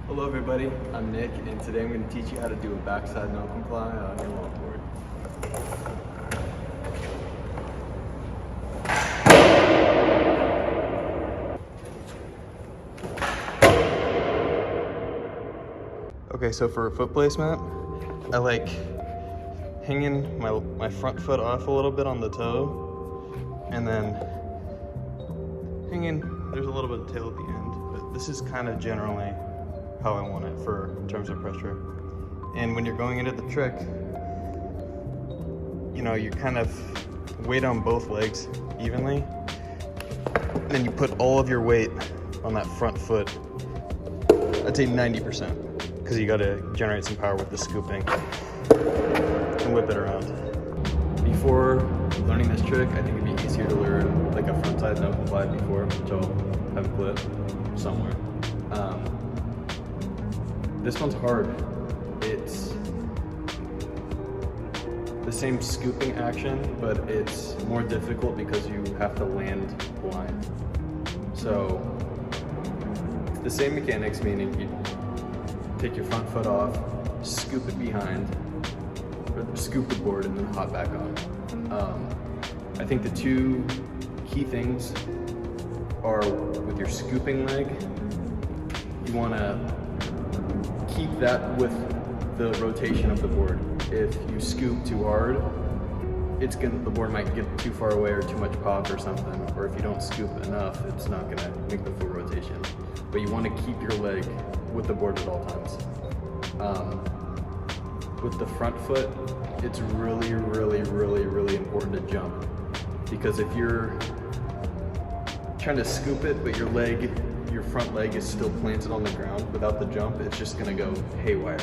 Hello everybody, I'm Nick, and today I'm going to teach you how to do a backside no comply on your longboard. Okay, so for a foot placement, I like hanging my front foot off a little bit on the toe, and then there's a little bit of tail at the end, but this is kind of generally how I want it in terms of pressure. And when you're going into the trick, you know, you kind of weight on both legs evenly, and then you put all of your weight on that front foot. I'd say 90%, because you got to generate some power with the scooping and whip it around. Before learning this trick, I think it'd be easier to learn like a frontside no comply before, which I'll have a clip somewhere. This one's hard. It's the same scooping action, but it's more difficult because you have to land blind. So it's the same mechanics, meaning you take your front foot off, scoop it behind, or scoop the board and then hop back on. I think the two key things are with your scooping leg, you want to keep that with the rotation of the board. If you scoop too hard, the board might get too far away or too much pop or something, or if you don't scoop enough, it's not going to make the full rotation. But you want to keep your leg with the board at all times. With the front foot, it's really, really, really, really important to jump, because if you're trying to scoop it, but your front leg is still planted on the ground without the jump, it's just gonna go haywire.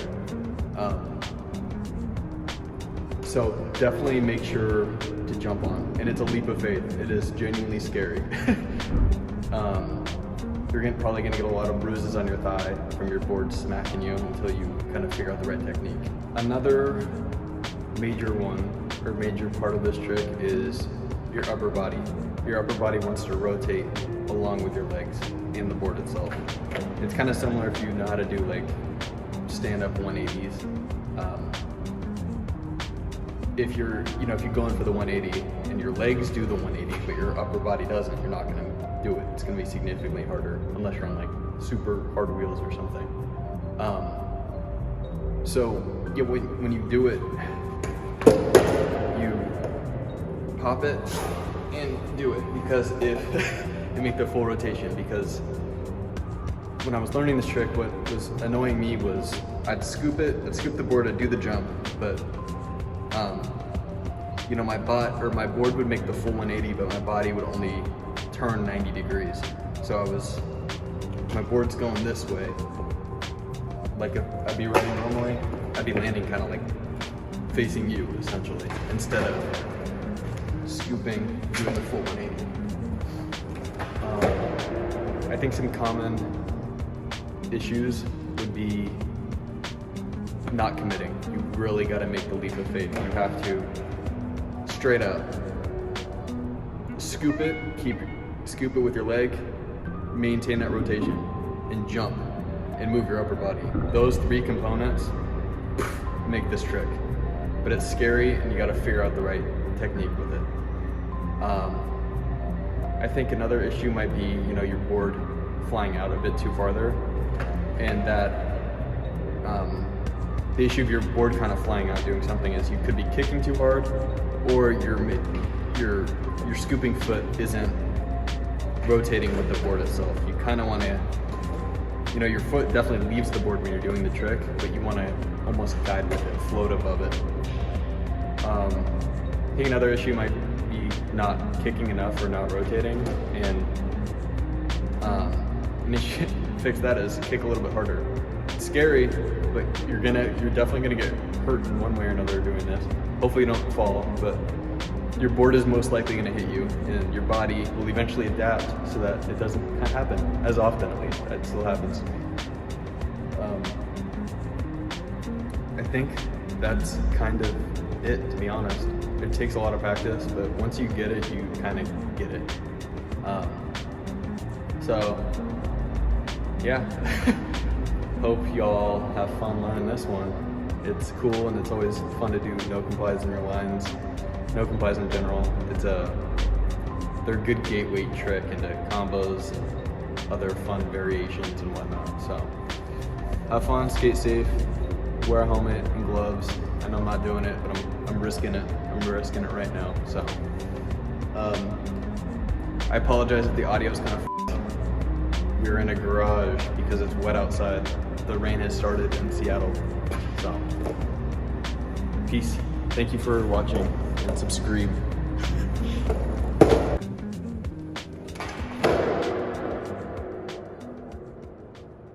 So definitely make sure to jump on, and it's a leap of faith. It is genuinely scary. You're probably gonna get a lot of bruises on your thigh from your board smacking you until you kind of figure out the right technique. Another major part of this trick is your upper body. Your upper body wants to rotate along with your legs and the board itself. It's kind of similar if you know how to do like stand-up 180s. If you're going for the 180 and your legs do the 180, but your upper body doesn't, you're not gonna do it. It's gonna be significantly harder unless you're on like super hard wheels or something. So yeah, when you do it, you pop it and do it, because if you make the full rotation. Because when I was learning this trick, what was annoying me was I'd scoop the board, I'd do the jump, but my board would make the full 180, but my body would only turn 90 degrees. So my board's going this way. Like if I'd be running normally, I'd be landing kind of like facing you essentially, instead of scooping, doing the full 180. I think some common issues would be not committing. You really got to make the leap of faith. You have to straight up scoop it with your leg, maintain that rotation, and jump and move your upper body. Those three components make this trick, but it's scary and you got to figure out the right technique with it. I think another issue might be, your board flying out a bit too farther, and that the issue of your board kind of flying out doing something is you could be kicking too hard, or your scooping foot isn't rotating with the board itself. You kind of want to, your foot definitely leaves the board when you're doing the trick, but you want to almost guide with it, float above it. I think another issue might be not kicking enough or not rotating, and you should fix that is kick a little bit harder. It's scary, but you're definitely gonna get hurt in one way or another doing this. Hopefully you don't fall, but your board is most likely gonna hit you, and your body will eventually adapt so that it doesn't happen as often. At least it still happens to me. I think that's kind of it, to be honest. It takes a lot of practice, but once you get it, you kind of get it. So yeah, hope y'all have fun learning this one. It's cool and it's always fun to do no complies in your lines, no complies in general. They're a good gateway trick into combos and other fun variations and whatnot. So have fun, skate safe, wear a helmet and gloves. I know I'm not doing it, but I'm risking it. I'm risking it right now. So I apologize if the audio's kind of we're in a garage because it's wet outside. The rain has started in Seattle. So peace. Thank you for watching and subscribe.